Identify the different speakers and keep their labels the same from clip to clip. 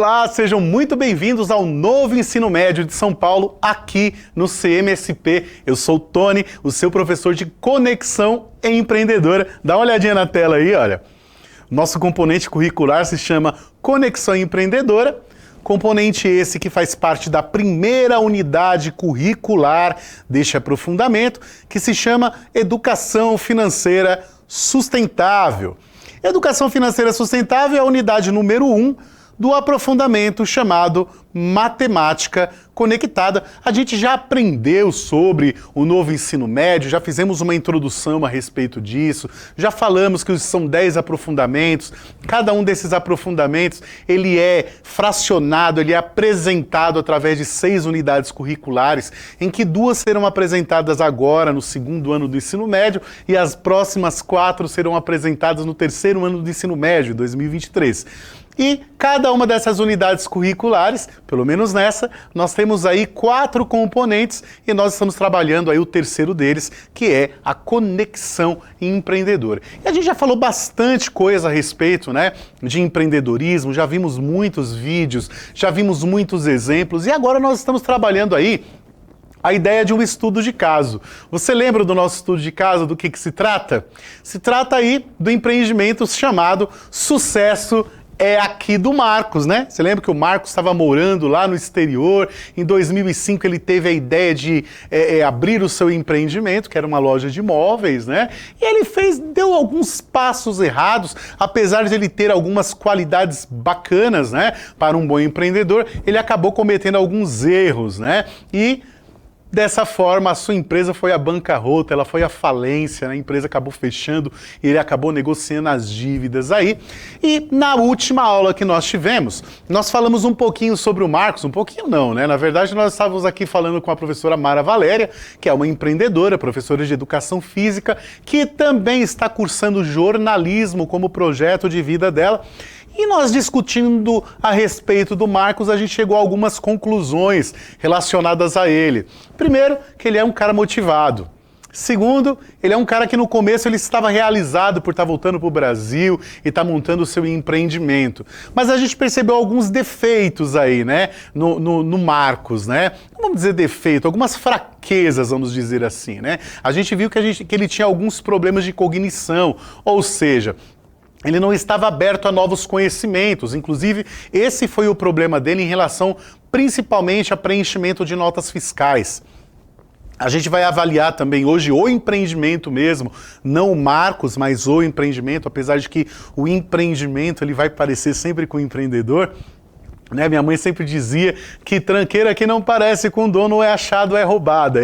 Speaker 1: Olá, sejam muito bem-vindos ao novo Ensino Médio de São Paulo, aqui no CMSP. Eu sou o Tony, o seu professor de Conexão Empreendedora. Dá uma olhadinha na tela aí, olha. Nosso componente curricular se chama Conexão Empreendedora. Componente esse que faz parte da primeira unidade curricular deste aprofundamento, que se chama Educação Financeira Sustentável. Educação Financeira Sustentável é a unidade número 1 do aprofundamento chamado Matemática Conectada. A gente já aprendeu sobre o novo ensino médio, já fizemos uma introdução a respeito disso, já falamos que são 10 aprofundamentos, cada um desses aprofundamentos ele é fracionado, ele é apresentado através de 6 unidades curriculares, em que 2 serão apresentadas agora no segundo ano do ensino médio e as próximas 4 serão apresentadas no terceiro ano do ensino médio, 2023. E cada uma dessas unidades curriculares, pelo menos nessa, nós temos aí 4 componentes e nós estamos trabalhando aí o terceiro deles, que é a conexão empreendedora. E a gente já falou bastante coisa a respeito, né, de empreendedorismo, já vimos muitos vídeos, já vimos muitos exemplos e agora nós estamos trabalhando aí a ideia de um estudo de caso. Você lembra do nosso estudo de caso, do que se trata? Se trata aí do empreendimento chamado Sucesso é Aqui do Marcos, né? Você lembra que o Marcos estava morando lá no exterior, em 2005 ele teve a ideia de abrir o seu empreendimento, que era uma loja de móveis, né? E ele deu alguns passos errados, apesar de ele ter algumas qualidades bacanas, né? Para um bom empreendedor, ele acabou cometendo alguns erros, né? E dessa forma, a sua empresa foi à bancarrota, ela foi à falência, né? A empresa acabou fechando e ele acabou negociando as dívidas aí. E na última aula que nós tivemos, nós falamos um pouquinho sobre o Marcos, um pouquinho não, né? Na verdade, nós estávamos aqui falando com a professora Mara Valéria, que é uma empreendedora, professora de Educação Física, que também está cursando jornalismo como projeto de vida dela. E nós discutindo a respeito do Marcos, a gente chegou a algumas conclusões relacionadas a ele. Primeiro, que ele é um cara motivado. Segundo, ele é um cara que no começo ele estava realizado por estar voltando para o Brasil e estar montando o seu empreendimento. Mas a gente percebeu alguns defeitos aí, né, no Marcos, né? Não vamos dizer defeito, algumas fraquezas, vamos dizer assim, né? A gente viu que ele tinha alguns problemas de cognição, ou seja, ele não estava aberto a novos conhecimentos, inclusive esse foi o problema dele em relação principalmente a preenchimento de notas fiscais. A gente vai avaliar também hoje o empreendimento mesmo, não o Marcos, mas o empreendimento, apesar de que o empreendimento ele vai parecer sempre com o empreendedor. Né? Minha mãe sempre dizia que tranqueira que não parece com dono é achado, é roubada.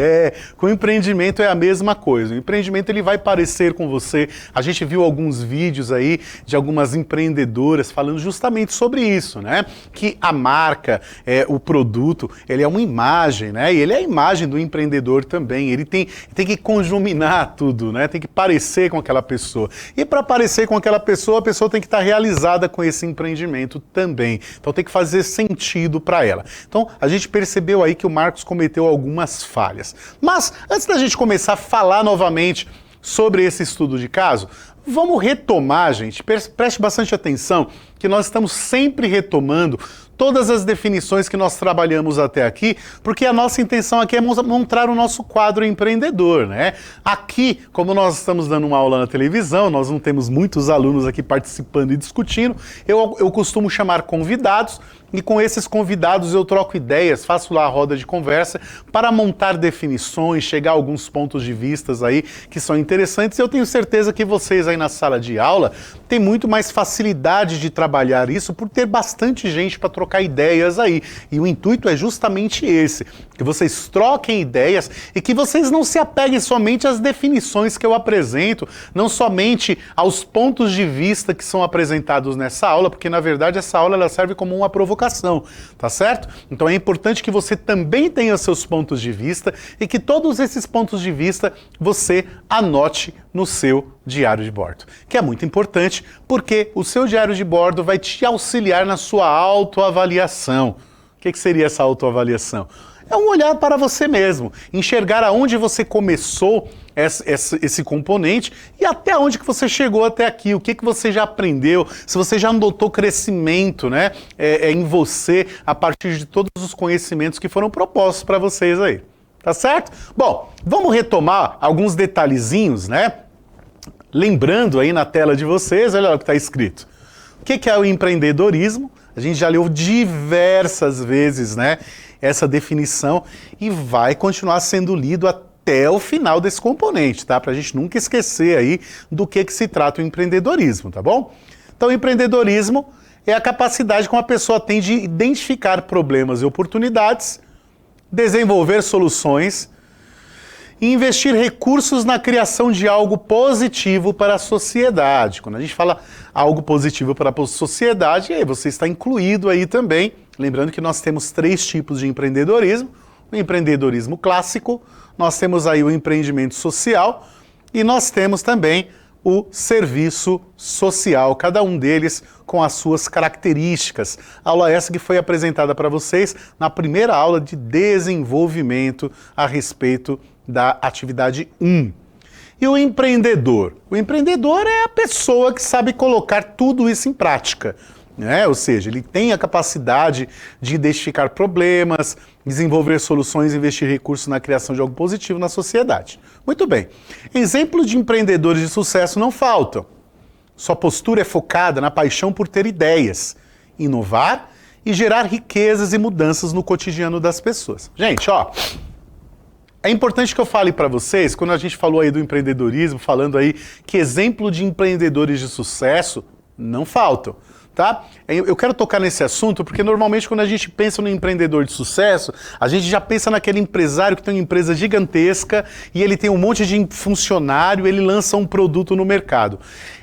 Speaker 1: Com empreendimento é a mesma coisa. O empreendimento ele vai parecer com você. A gente viu alguns vídeos aí de algumas empreendedoras falando justamente sobre isso, né? Que a marca, o produto, ele é uma imagem, né? E ele é a imagem do empreendedor também. Ele tem que conjuminar tudo, né? Tem que parecer com aquela pessoa. E para parecer com aquela pessoa, a pessoa tem que estar realizada com esse empreendimento também. Então tem que fazer sentido para ela. Então, a gente percebeu aí que o Marcos cometeu algumas falhas. Mas, antes da gente começar a falar novamente sobre esse estudo de caso, vamos retomar, gente, preste bastante atenção, que nós estamos sempre retomando todas as definições que nós trabalhamos até aqui, porque a nossa intenção aqui é mostrar o nosso quadro empreendedor, né? Aqui, como nós estamos dando uma aula na televisão, nós não temos muitos alunos aqui participando e discutindo, eu costumo chamar convidados, e com esses convidados eu troco ideias, faço lá a roda de conversa para montar definições, chegar a alguns pontos de vistas aí que são interessantes. Eu tenho certeza que vocês aí na sala de aula têm muito mais facilidade de trabalhar isso por ter bastante gente para trocar ideias aí. E o intuito é justamente esse, que vocês troquem ideias e que vocês não se apeguem somente às definições que eu apresento, não somente aos pontos de vista que são apresentados nessa aula, porque na verdade essa aula ela serve como uma provocação, tá certo? Então é importante que você também tenha seus pontos de vista e que todos esses pontos de vista você anote no seu diário de bordo, que é muito importante porque o seu diário de bordo vai te auxiliar na sua autoavaliação. O que seria essa autoavaliação? é um olhar para você mesmo, enxergar aonde você começou esse componente e até onde que você chegou até aqui, o que você já aprendeu, se você já notou crescimento, né, em você a partir de todos os conhecimentos que foram propostos para vocês aí. Tá certo? Bom, vamos retomar alguns detalhezinhos, né? Lembrando aí na tela de vocês, olha o que está escrito. O que é o empreendedorismo? A gente já leu diversas vezes, né, essa definição e vai continuar sendo lido até o final desse componente, tá? Para a gente nunca esquecer aí do que se trata o empreendedorismo, tá bom? Então, o empreendedorismo é a capacidade que uma pessoa tem de identificar problemas e oportunidades, desenvolver soluções e investir recursos na criação de algo positivo para a sociedade. Quando a gente fala algo positivo para a sociedade, aí você está incluído aí também. Lembrando que nós temos 3 tipos de empreendedorismo. O empreendedorismo clássico, nós temos aí o empreendimento social e nós temos também o serviço social, cada um deles com as suas características. Aula essa que foi apresentada para vocês na primeira aula de desenvolvimento a respeito da atividade 1. E o empreendedor? O empreendedor é a pessoa que sabe colocar tudo isso em prática, né? Ou seja, ele tem a capacidade de identificar problemas, desenvolver soluções e investir recursos na criação de algo positivo na sociedade. Muito bem. Exemplos de empreendedores de sucesso não faltam. Sua postura é focada na paixão por ter ideias, inovar e gerar riquezas e mudanças no cotidiano das pessoas. Gente, ó, é importante que eu fale para vocês, quando a gente falou aí do empreendedorismo, falando aí que exemplo de empreendedores de sucesso não faltam. Tá? Eu quero tocar nesse assunto porque normalmente quando a gente pensa no empreendedor de sucesso, a gente já pensa naquele empresário que tem uma empresa gigantesca e ele tem um monte de funcionário, ele lança um produto no mercado.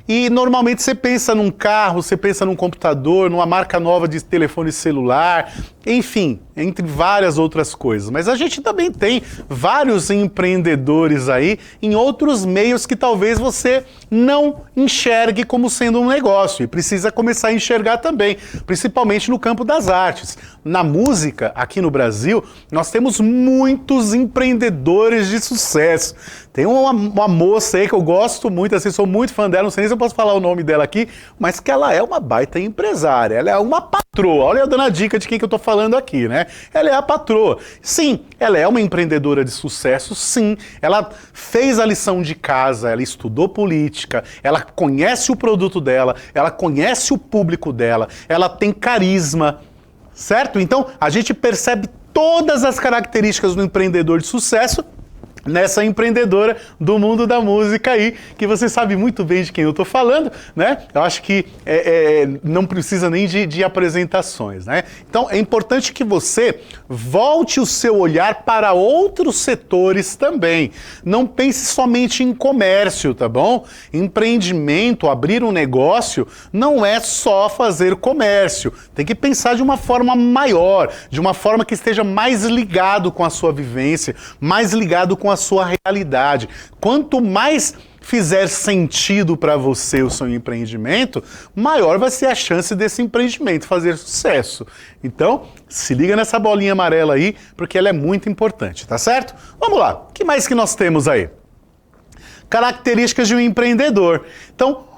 Speaker 1: E normalmente você pensa num carro, você pensa num computador, numa marca nova de telefone celular, enfim, entre várias outras coisas. Mas a gente também tem vários empreendedores aí em outros meios que talvez você não enxergue como sendo um negócio e precisa começar a enxergar também, principalmente no campo das artes. Na música, aqui no Brasil, nós temos muitos empreendedores de sucesso. Tem uma moça aí que eu gosto muito, assim, sou muito fã dela, não sei nem se eu posso falar o nome dela aqui, mas que ela é uma baita empresária, ela é uma patroa. Olha eu dando a dica de quem que eu tô falando aqui, né? Ela é a patroa. Sim, ela é uma empreendedora de sucesso, sim. Ela fez a lição de casa, ela estudou política, ela conhece o produto dela, ela conhece o público dela, ela tem carisma, certo? Então, a gente percebe todas as características do empreendedor de sucesso nessa empreendedora do mundo da música aí, que você sabe muito bem de quem eu tô falando, né? Eu acho que não precisa nem de apresentações, né? Então é importante que você volte o seu olhar para outros setores também. Não pense somente em comércio, tá bom? Empreendimento, abrir um negócio, não é só fazer comércio. Tem que pensar de uma forma maior, de uma forma que esteja mais ligado com a sua vivência, mais ligado com a sua realidade. Quanto mais fizer sentido para você o seu empreendimento, maior vai ser a chance desse empreendimento fazer sucesso. Então, se liga nessa bolinha amarela aí, porque ela é muito importante, tá certo? Vamos lá, o que mais que nós temos aí? Características de um empreendedor. Então,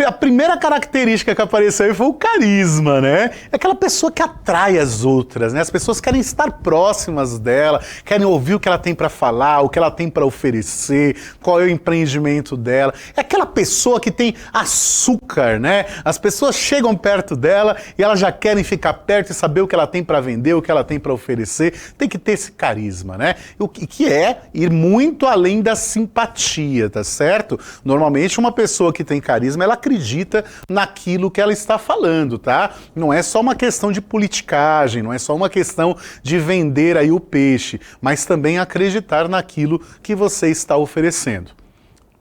Speaker 1: a primeira característica que apareceu aí foi o carisma, né? É aquela pessoa que atrai as outras, né? As pessoas querem estar próximas dela, querem ouvir o que ela tem para falar, o que ela tem para oferecer, qual é o empreendimento dela. É aquela pessoa que tem açúcar, né? As pessoas chegam perto dela e elas já querem ficar perto e saber o que ela tem para vender, o que ela tem para oferecer. Tem que ter esse carisma, né? O que é ir muito além da simpatia, tá certo? Normalmente uma pessoa que tem carisma, ela acredita naquilo que ela está falando, tá? Não é só uma questão de politicagem, não é só uma questão de vender aí o peixe, mas também acreditar naquilo que você está oferecendo.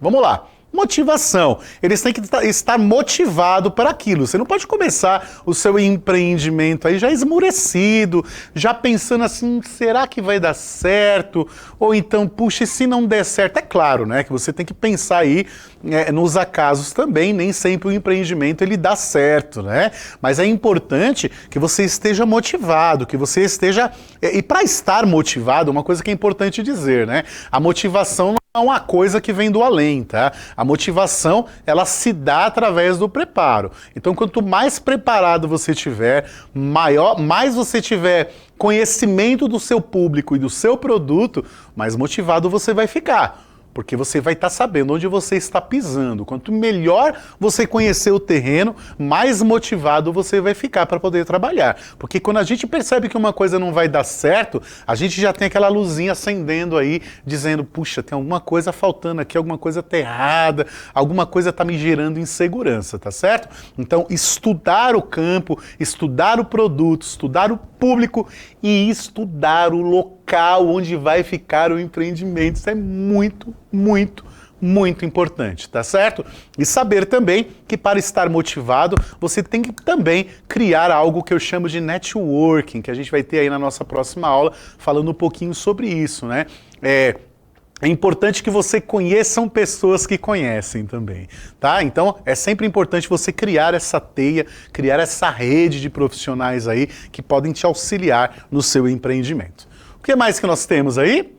Speaker 1: Vamos lá. motivação. Eles têm que estar motivados para aquilo. Você não pode começar o seu empreendimento aí já esmurecido, já pensando assim, será que vai dar certo? Ou então, puxa, e se não der certo? É claro, né, que você tem que pensar aí nos acasos também, nem sempre o empreendimento ele dá certo, né? Mas é importante que você esteja motivado, que você esteja... E para estar motivado, uma coisa que é importante dizer, né? A motivação não é uma coisa que vem do além, tá? A motivação, ela se dá através do preparo. Então, quanto mais preparado você tiver, mais você tiver conhecimento do seu público e do seu produto, mais motivado você vai ficar. Porque você vai estar sabendo onde você está pisando. Quanto melhor você conhecer o terreno, mais motivado você vai ficar para poder trabalhar. Porque quando a gente percebe que uma coisa não vai dar certo, a gente já tem aquela luzinha acendendo aí, dizendo, puxa, tem alguma coisa faltando aqui, alguma coisa tá errada, alguma coisa está me gerando insegurança, tá certo? Então, estudar o campo, estudar o produto, estudar o público e estudar o local onde vai ficar o empreendimento. Isso é muito, muito, muito importante, tá certo? E saber também que para estar motivado, você tem que também criar algo que eu chamo de networking, que a gente vai ter aí na nossa próxima aula, falando um pouquinho sobre isso, né? É importante que você conheçam pessoas que conhecem também, tá? Então, é sempre importante você criar essa teia, criar essa rede de profissionais aí que podem te auxiliar no seu empreendimento. O que mais que nós temos aí?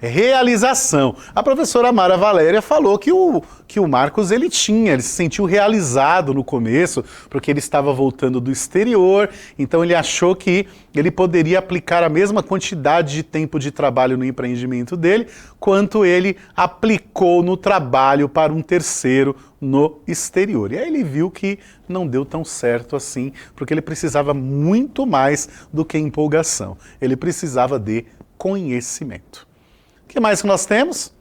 Speaker 1: Realização. A professora Mara Valéria falou que o Marcos ele se sentiu realizado no começo, porque ele estava voltando do exterior, então ele achou que ele poderia aplicar a mesma quantidade de tempo de trabalho no empreendimento dele, quanto ele aplicou no trabalho para um terceiro no exterior. E aí ele viu que não deu tão certo assim, porque ele precisava muito mais do que empolgação. Ele precisava de conhecimento. O que mais que nós temos?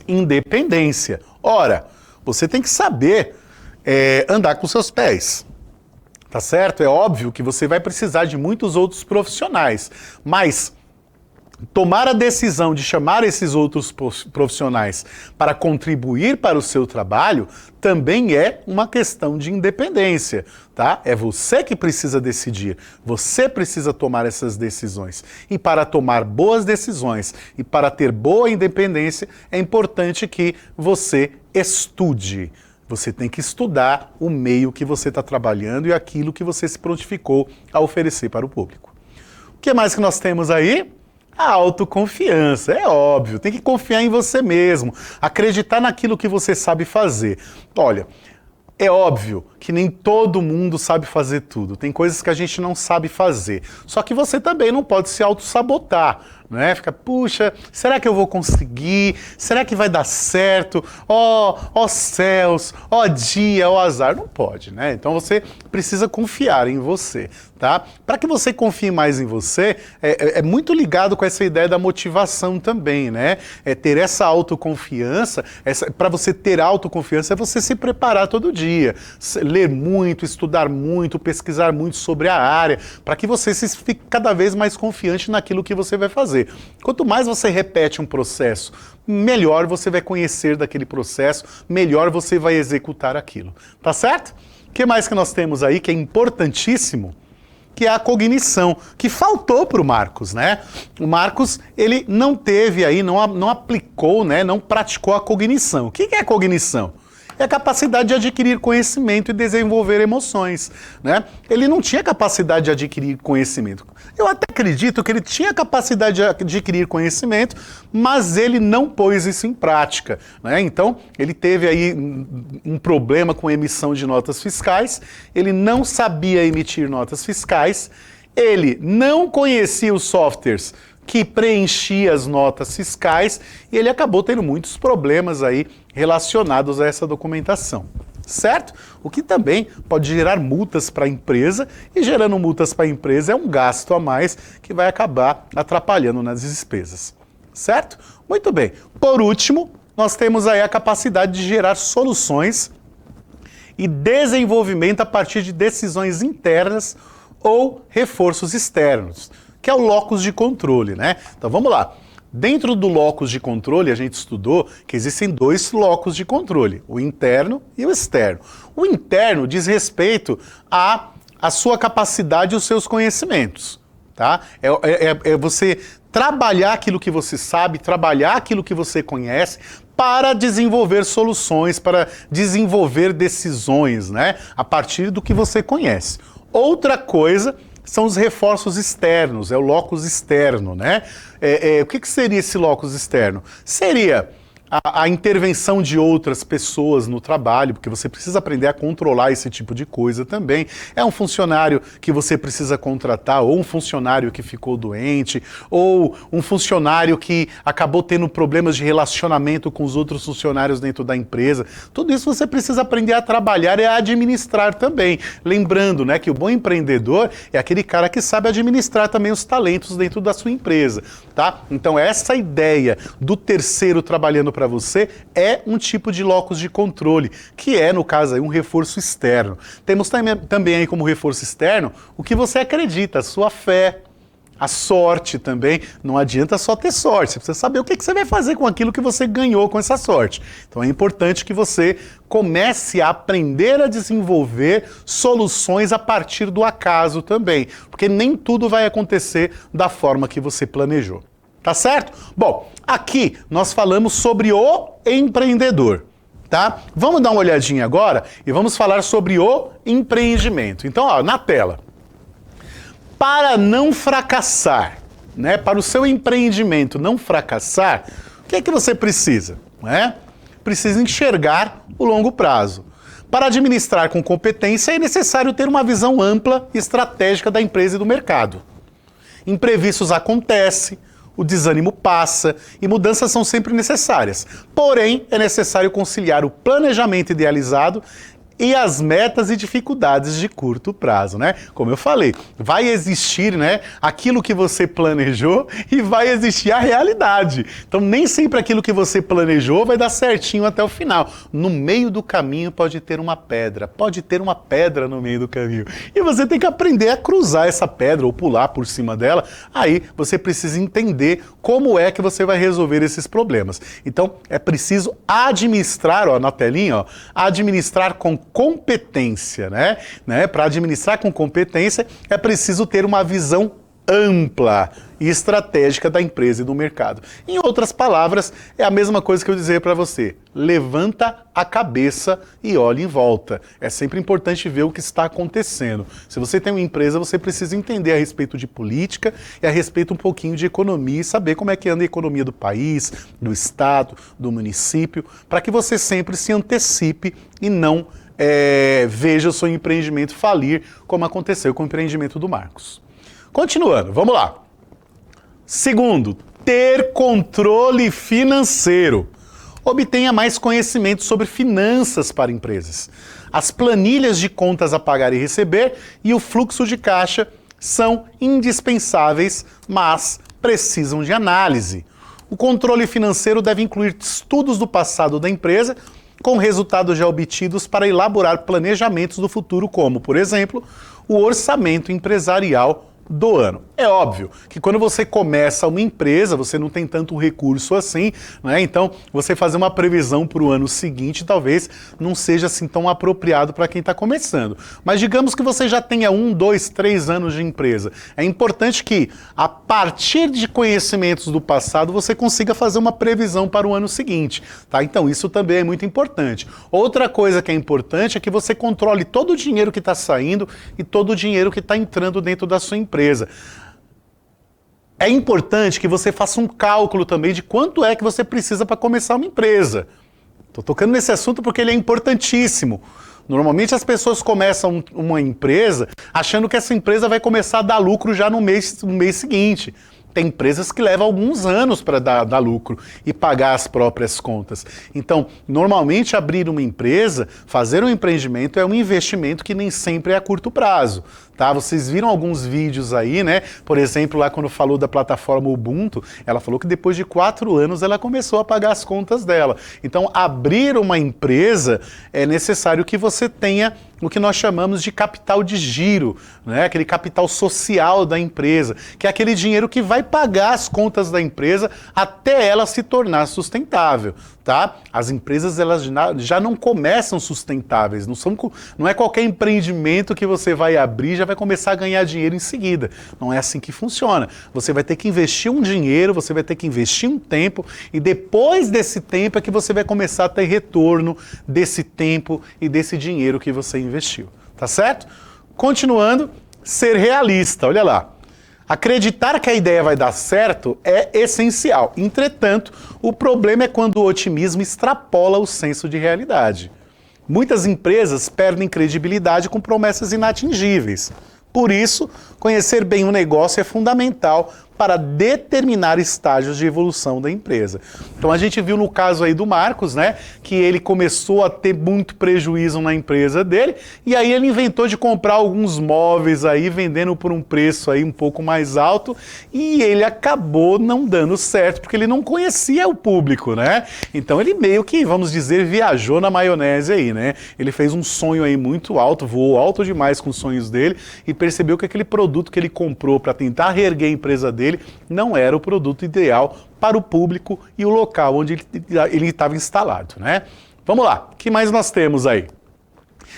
Speaker 1: Independência. Ora, você tem que saber andar com seus pés, tá certo? É óbvio que você vai precisar de muitos outros profissionais, mas tomar a decisão de chamar esses outros profissionais para contribuir para o seu trabalho também é uma questão de independência, tá? É você que precisa decidir, você precisa tomar essas decisões. E para tomar boas decisões e para ter boa independência, é importante que você estude. Você tem que estudar o meio que você está trabalhando e aquilo que você se prontificou a oferecer para o público. O que mais que nós temos aí? A autoconfiança, é óbvio, tem que confiar em você mesmo, acreditar naquilo que você sabe fazer. Olha, é óbvio que nem todo mundo sabe fazer tudo, tem coisas que a gente não sabe fazer, só que você também não pode se auto-sabotar, né? Fica, puxa, será que eu vou conseguir? Será que vai dar certo? Ó céus, ó dia, ó azar. Não pode, né? Então você precisa confiar em você, tá? Para que você confie mais em você, é muito ligado com essa ideia da motivação também, né? É ter essa autoconfiança, para você ter autoconfiança é você se preparar todo dia, ler muito, estudar muito, pesquisar muito sobre a área, para que você fique cada vez mais confiante naquilo que você vai fazer. Quanto mais você repete um processo, melhor você vai conhecer daquele processo, melhor você vai executar aquilo. Tá certo? O que mais que nós temos aí que é importantíssimo? Que é a cognição, que faltou para o Marcos, né? O Marcos, ele não teve aí, não aplicou, né? Não praticou a cognição. O que é a cognição? É a capacidade de adquirir conhecimento e desenvolver emoções, né? Ele não tinha capacidade de adquirir conhecimento. Eu até acredito que ele tinha capacidade de adquirir conhecimento, mas ele não pôs isso em prática, né? Então, ele teve aí um problema com emissão de notas fiscais, ele não sabia emitir notas fiscais, ele não conhecia os softwares que preenchia as notas fiscais e ele acabou tendo muitos problemas aí relacionados a essa documentação, certo? O que também pode gerar multas para a empresa e gerando multas para a empresa é um gasto a mais que vai acabar atrapalhando nas despesas, certo? Muito bem. Por último, nós temos aí a capacidade de gerar soluções e desenvolvimento a partir de decisões internas ou reforços externos, que é o locus de controle, né? Então vamos lá. Dentro do locus de controle, a gente estudou que existem dois locus de controle, o interno e o externo. O interno diz respeito à sua capacidade e os seus conhecimentos, tá? É você trabalhar aquilo que você sabe, trabalhar aquilo que você conhece para desenvolver soluções, para desenvolver decisões, né? A partir do que você conhece. Outra coisa são os reforços externos, é o locus externo, né? O que seria esse locus externo? Seria a intervenção de outras pessoas no trabalho, porque você precisa aprender a controlar esse tipo de coisa também. É um funcionário que você precisa contratar, ou um funcionário que ficou doente, ou um funcionário que acabou tendo problemas de relacionamento com os outros funcionários dentro da empresa. Tudo isso você precisa aprender a trabalhar e a administrar também. Lembrando, né, que o bom empreendedor é aquele cara que sabe administrar também os talentos dentro da sua empresa, tá? Então essa ideia do terceiro trabalhando para você é um tipo de locus de controle, que é, no caso aí, um reforço externo. Temos também aí como reforço externo o que você acredita, a sua fé, a sorte também. Não adianta só ter sorte, você precisa saber o que você vai fazer com aquilo que você ganhou com essa sorte. Então é importante que você comece a aprender a desenvolver soluções a partir do acaso também, porque nem tudo vai acontecer da forma que você planejou. Tá certo? Bom, aqui nós falamos sobre o empreendedor, tá? Vamos dar uma olhadinha agora e vamos falar sobre o empreendimento. Então, ó, na tela. Para não fracassar, né? Para o seu empreendimento não fracassar, o que é que você precisa? Né? Precisa enxergar o longo prazo. Para administrar com competência é necessário ter uma visão ampla e estratégica da empresa e do mercado. Imprevistos acontecem, o desânimo passa e mudanças são sempre necessárias. Porém, é necessário conciliar o planejamento idealizado e as metas e dificuldades de curto prazo, né? Como eu falei, vai existir, né, aquilo que você planejou e vai existir a realidade. Então, nem sempre aquilo que você planejou vai dar certinho até o final. No meio do caminho pode ter uma pedra no meio do caminho. E você tem que aprender a cruzar essa pedra ou pular por cima dela. Aí você precisa entender como é que você vai resolver esses problemas. Então, é preciso administrar, ó, na telinha, ó, administrar com competência, né? Para administrar com competência é preciso ter uma visão ampla e estratégica da empresa e do mercado. Em outras palavras, é a mesma coisa que eu dizer para você. Levanta a cabeça e olhe em volta. É sempre importante ver o que está acontecendo. Se você tem uma empresa, você precisa entender a respeito de política e a respeito um pouquinho de economia e saber como é que anda a economia do país, do estado, do município, para que você sempre se antecipe e não veja o seu empreendimento falir, como aconteceu com o empreendimento do Marcos. Continuando, vamos lá. Segundo, ter controle financeiro. Obtenha mais conhecimento sobre finanças para empresas. As planilhas de contas a pagar e receber e o fluxo de caixa são indispensáveis, mas precisam de análise. O controle financeiro deve incluir estudos do passado da empresa, com resultados já obtidos para elaborar planejamentos do futuro, como, por exemplo, o orçamento empresarial do ano. É óbvio que quando você começa uma empresa, você não tem tanto recurso assim, né? Então, você fazer uma previsão para o ano seguinte talvez não seja assim tão apropriado para quem está começando. Mas digamos que você já tenha 1, 2, 3 anos de empresa. É importante que, a partir de conhecimentos do passado, você consiga fazer uma previsão para o ano seguinte, tá? Então, isso também é muito importante. Outra coisa que é importante é que você controle todo o dinheiro que está saindo e todo o dinheiro que está entrando dentro da sua empresa. É importante que você faça um cálculo também de quanto é que você precisa para começar uma empresa. Estou tocando nesse assunto porque ele é importantíssimo. Normalmente as pessoas começam uma empresa achando que essa empresa vai começar a dar lucro já no mês seguinte. Tem empresas que levam alguns anos para dar lucro e pagar as próprias contas. Então, normalmente abrir uma empresa, fazer um empreendimento é um investimento que nem sempre é a curto prazo, tá? Vocês viram alguns vídeos aí, né? Por exemplo, lá quando falou da plataforma Ubuntu, ela falou que depois de 4 anos ela começou a pagar as contas dela. Então, abrir uma empresa é necessário que você tenha o que nós chamamos de capital de giro, né? Aquele capital social da empresa, que é aquele dinheiro que vai pagar as contas da empresa até ela se tornar sustentável, tá? As empresas elas já não começam sustentáveis, não é qualquer empreendimento que você vai abrir e já vai começar a ganhar dinheiro em seguida. Não é assim que funciona. Você vai ter que investir um dinheiro, você vai ter que investir um tempo e depois desse tempo é que você vai começar a ter retorno desse tempo e desse dinheiro que você investiu, tá certo? Continuando, ser realista, olha lá. Acreditar que a ideia vai dar certo é essencial. Entretanto, o problema é quando o otimismo extrapola o senso de realidade. Muitas empresas perdem credibilidade com promessas inatingíveis. Por isso, conhecer bem o negócio é fundamental para determinar estágios de evolução da empresa. Então a gente viu no caso aí do Marcos, né, que ele começou a ter muito prejuízo na empresa dele, e aí ele inventou de comprar alguns móveis aí, vendendo por um preço aí um pouco mais alto, e ele acabou não dando certo, porque ele não conhecia o público, né? Então ele meio que, vamos dizer, viajou na maionese aí, né? Ele fez um sonho aí muito alto, voou alto demais com os sonhos dele, e percebeu que aquele produto que ele comprou para tentar reerguer a empresa dele não era o produto ideal para o público e o local onde ele estava instalado, né? Vamos lá, o que mais nós temos aí?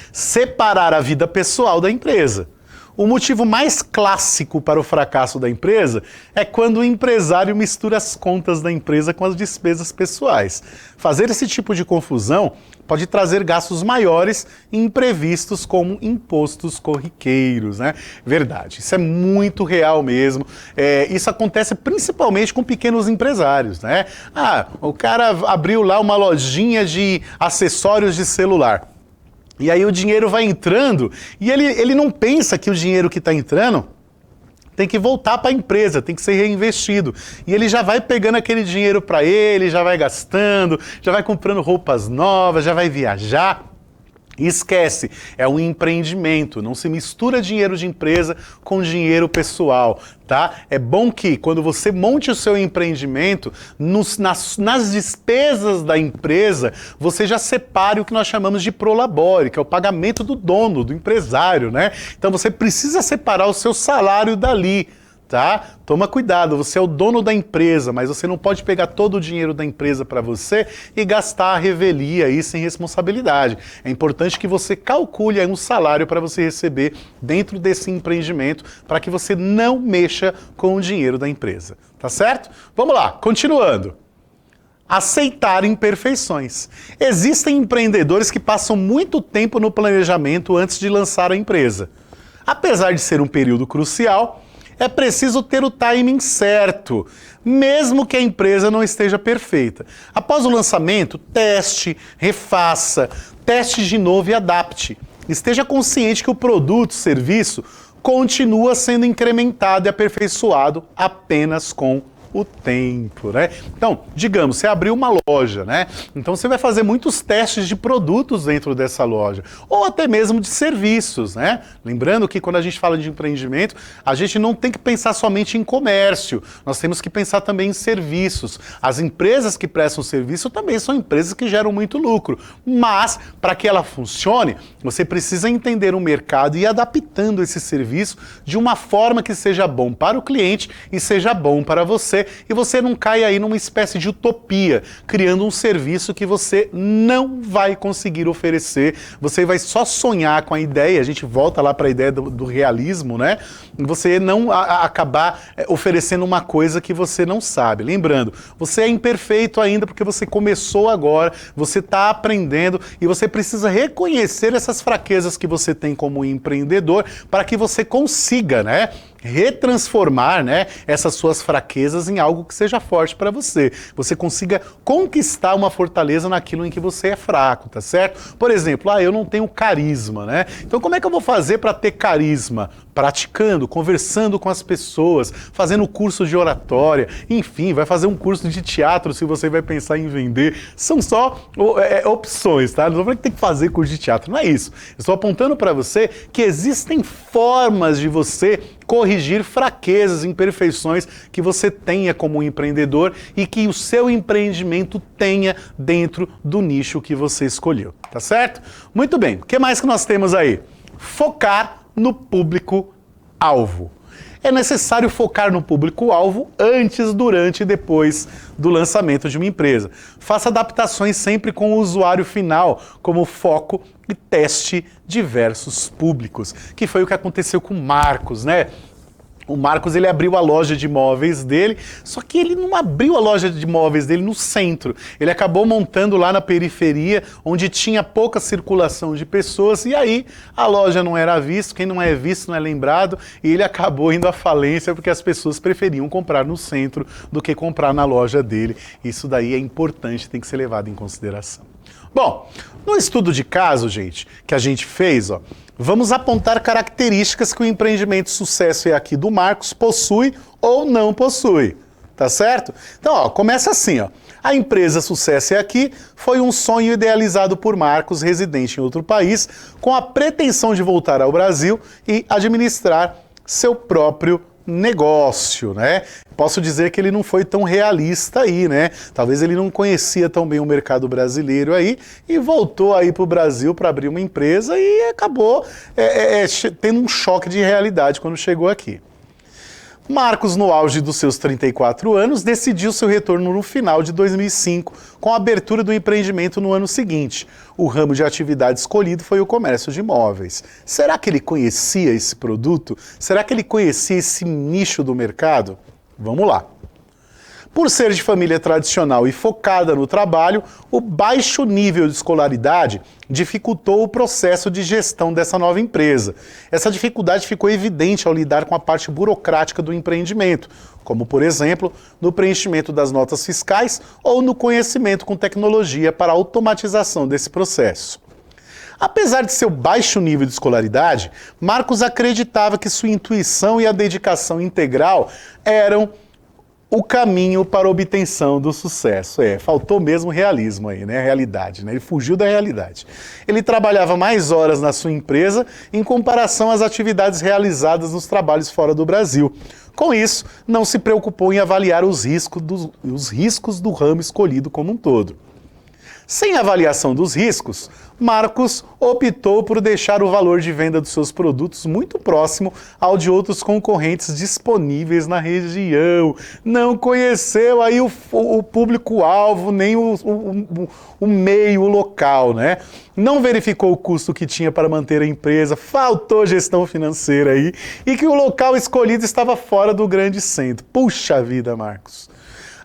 Speaker 1: Separar a vida pessoal da empresa. O motivo mais clássico para o fracasso da empresa é quando o empresário mistura as contas da empresa com as despesas pessoais. Fazer esse tipo de confusão pode trazer gastos maiores e imprevistos como impostos corriqueiros, né? Verdade, isso é muito real mesmo. Isso acontece principalmente com pequenos empresários, né? O cara abriu lá uma lojinha de acessórios de celular. E aí o dinheiro vai entrando e ele não pensa que o dinheiro que está entrando tem que voltar para a empresa, tem que ser reinvestido. E ele já vai pegando aquele dinheiro para ele, já vai gastando, já vai comprando roupas novas, já vai viajar. E esquece, é um empreendimento, não se mistura dinheiro de empresa com dinheiro pessoal, tá? É bom que quando você monte o seu empreendimento, nas despesas da empresa, você já separe o que nós chamamos de prolabore, que é o pagamento do dono, do empresário, né? Então você precisa separar o seu salário dali, tá? Toma cuidado, você é o dono da empresa, mas você não pode pegar todo o dinheiro da empresa para você e gastar a revelia aí sem responsabilidade. É importante que você calcule aí um salário para você receber dentro desse empreendimento, para que você não mexa com o dinheiro da empresa, tá certo? Vamos lá, continuando. Aceitar imperfeições. Existem empreendedores que passam muito tempo no planejamento antes de lançar a empresa. Apesar de ser um período crucial, é preciso ter o timing certo, mesmo que a empresa não esteja perfeita. Após o lançamento, teste, refaça, teste de novo e adapte. Esteja consciente que o produto, serviço, continua sendo incrementado e aperfeiçoado apenas com o tempo, né? Então, digamos, você abriu uma loja, né? Então você vai fazer muitos testes de produtos dentro dessa loja, ou até mesmo de serviços, né? Lembrando que quando a gente fala de empreendimento, a gente não tem que pensar somente em comércio, nós temos que pensar também em serviços. As empresas que prestam serviço também são empresas que geram muito lucro, mas para que ela funcione, você precisa entender o mercado e ir adaptando esse serviço de uma forma que seja bom para o cliente e seja bom para você, e você não cai aí numa espécie de utopia, criando um serviço que você não vai conseguir oferecer, você vai só sonhar com a ideia, a gente volta lá para a ideia do realismo, né? E você não acabar oferecendo uma coisa que você não sabe. Lembrando, você é imperfeito ainda porque você começou agora, você está aprendendo e você precisa reconhecer essas fraquezas que você tem como empreendedor para que você consiga, né, retransformar, né, essas suas fraquezas em algo que seja forte para você. Você consiga conquistar uma fortaleza naquilo em que você é fraco, tá certo? Por exemplo, eu não tenho carisma, né? Então como é que eu vou fazer para ter carisma? praticando, conversando com as pessoas, fazendo curso de oratória, enfim, vai fazer um curso de teatro se você vai pensar em vender. São só opções, tá? Não estou falando que tem que fazer curso de teatro, não é isso. Eu estou apontando para você que existem formas de você corrigir fraquezas, imperfeições que você tenha como empreendedor e que o seu empreendimento tenha dentro do nicho que você escolheu, tá certo? Muito bem, o que mais que nós temos aí? Focar no público-alvo. É necessário focar no público-alvo antes, durante e depois do lançamento de uma empresa. Faça adaptações sempre com o usuário final como foco e teste diversos públicos, que foi o que aconteceu com o Marcos, né? O Marcos, ele abriu a loja de móveis dele, só que ele não abriu a loja de móveis dele no centro. Ele acabou montando lá na periferia, onde tinha pouca circulação de pessoas, e aí a loja não era vista, quem não é visto não é lembrado, e ele acabou indo à falência porque as pessoas preferiam comprar no centro do que comprar na loja dele. Isso daí é importante, tem que ser levado em consideração. Bom, no estudo de caso, gente, que a gente fez, ó, vamos apontar características que o empreendimento sucesso aqui do Marcos possui ou não possui, tá certo? Então, ó, começa assim, ó. A empresa Sucesso aqui foi um sonho idealizado por Marcos, residente em outro país, com a pretensão de voltar ao Brasil e administrar seu próprio negócio, né? Posso dizer que ele não foi tão realista aí, né? Talvez ele não conhecia tão bem o mercado brasileiro aí e voltou aí para o Brasil para abrir uma empresa e acabou tendo um choque de realidade quando chegou aqui. Marcos, no auge dos seus 34 anos, decidiu seu retorno no final de 2005, com a abertura do empreendimento no ano seguinte. O ramo de atividade escolhido foi o comércio de imóveis. Será que ele conhecia esse produto? Será que ele conhecia esse nicho do mercado? Vamos lá. Por ser de família tradicional e focada no trabalho, o baixo nível de escolaridade dificultou o processo de gestão dessa nova empresa. Essa dificuldade ficou evidente ao lidar com a parte burocrática do empreendimento, como, por exemplo, no preenchimento das notas fiscais ou no conhecimento com tecnologia para a automatização desse processo. Apesar de seu baixo nível de escolaridade, Marcos acreditava que sua intuição e a dedicação integral eram o caminho para a obtenção do sucesso. Faltou mesmo realismo aí, né? Realidade, né? Ele fugiu da realidade. Ele trabalhava mais horas na sua empresa em comparação às atividades realizadas nos trabalhos fora do Brasil. Com isso, não se preocupou em avaliar os riscos do ramo escolhido como um todo. Sem avaliação dos riscos, Marcos optou por deixar o valor de venda dos seus produtos muito próximo ao de outros concorrentes disponíveis na região. Não conheceu aí o público-alvo, nem o meio, o local, né? Não verificou o custo que tinha para manter a empresa, faltou gestão financeira aí, e que o local escolhido estava fora do grande centro. Puxa vida, Marcos!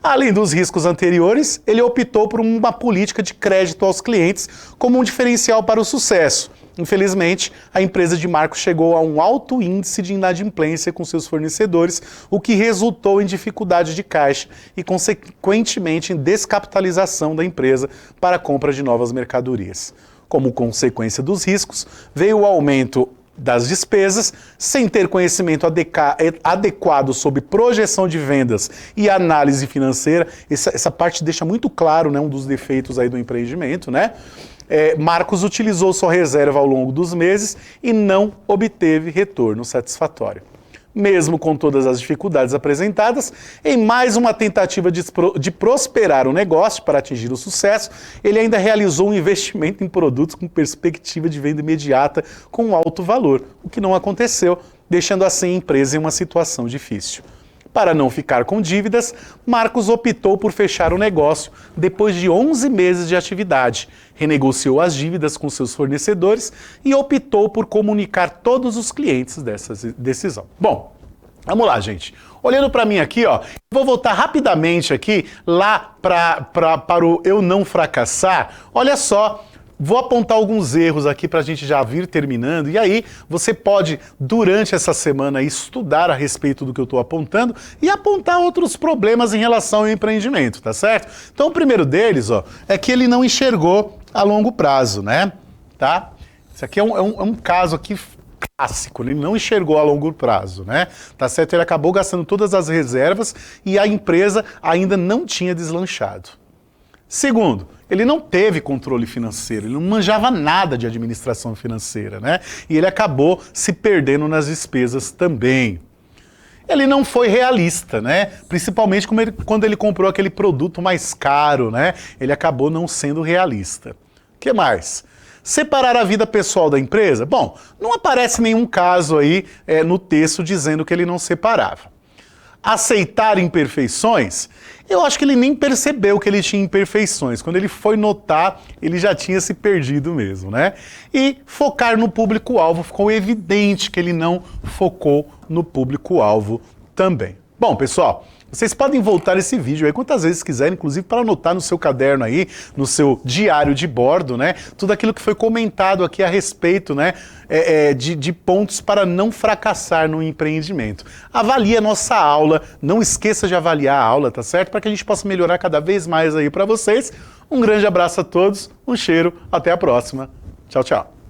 Speaker 1: Além dos riscos anteriores, ele optou por uma política de crédito aos clientes como um diferencial para o sucesso. Infelizmente, a empresa de Marcos chegou a um alto índice de inadimplência com seus fornecedores, o que resultou em dificuldade de caixa e, consequentemente, em descapitalização da empresa para a compra de novas mercadorias. Como consequência dos riscos, veio o aumento das despesas, sem ter conhecimento adequado sobre projeção de vendas e análise financeira. Essa parte deixa muito claro, né, um dos defeitos aí do empreendimento, né? Marcos utilizou sua reserva ao longo dos meses e não obteve retorno satisfatório. Mesmo com todas as dificuldades apresentadas, em mais uma tentativa de prosperar o negócio para atingir o sucesso, ele ainda realizou um investimento em produtos com perspectiva de venda imediata com alto valor, o que não aconteceu, deixando assim a empresa em uma situação difícil. Para não ficar com dívidas, Marcos optou por fechar o negócio depois de 11 meses de atividade, renegociou as dívidas com seus fornecedores e optou por comunicar todos os clientes dessa decisão. Bom, vamos lá, gente. Olhando para mim aqui, ó, vou voltar rapidamente aqui lá para o eu não fracassar. Olha só. Vou apontar alguns erros aqui para a gente já vir terminando, e aí você pode, durante essa semana, estudar a respeito do que eu estou apontando e apontar outros problemas em relação ao empreendimento, tá certo? Então, o primeiro deles, ó, é que ele não enxergou a longo prazo, né? Tá? Isso aqui é um caso aqui clássico, ele não enxergou a longo prazo, né? Tá certo? Ele acabou gastando todas as reservas e a empresa ainda não tinha deslanchado. Segundo, ele não teve controle financeiro, ele não manjava nada de administração financeira, né? E ele acabou se perdendo nas despesas também. Ele não foi realista, né? Principalmente quando ele comprou aquele produto mais caro, né? Ele acabou não sendo realista. O que mais? Separar a vida pessoal da empresa? Bom, não aparece nenhum caso aí no texto dizendo que ele não separava. Aceitar imperfeições? Eu acho que ele nem percebeu que ele tinha imperfeições. Quando ele foi notar, ele já tinha se perdido mesmo, né? E focar no público-alvo, ficou evidente que ele não focou no público-alvo também. Bom, pessoal, vocês podem voltar esse vídeo aí quantas vezes quiserem, inclusive para anotar no seu caderno aí, no seu diário de bordo, né? Tudo aquilo que foi comentado aqui a respeito, né? De pontos para não fracassar no empreendimento. Avalie a nossa aula, não esqueça de avaliar a aula, tá certo? Para que a gente possa melhorar cada vez mais aí para vocês. Um grande abraço a todos, um cheiro, até a próxima. Tchau, tchau.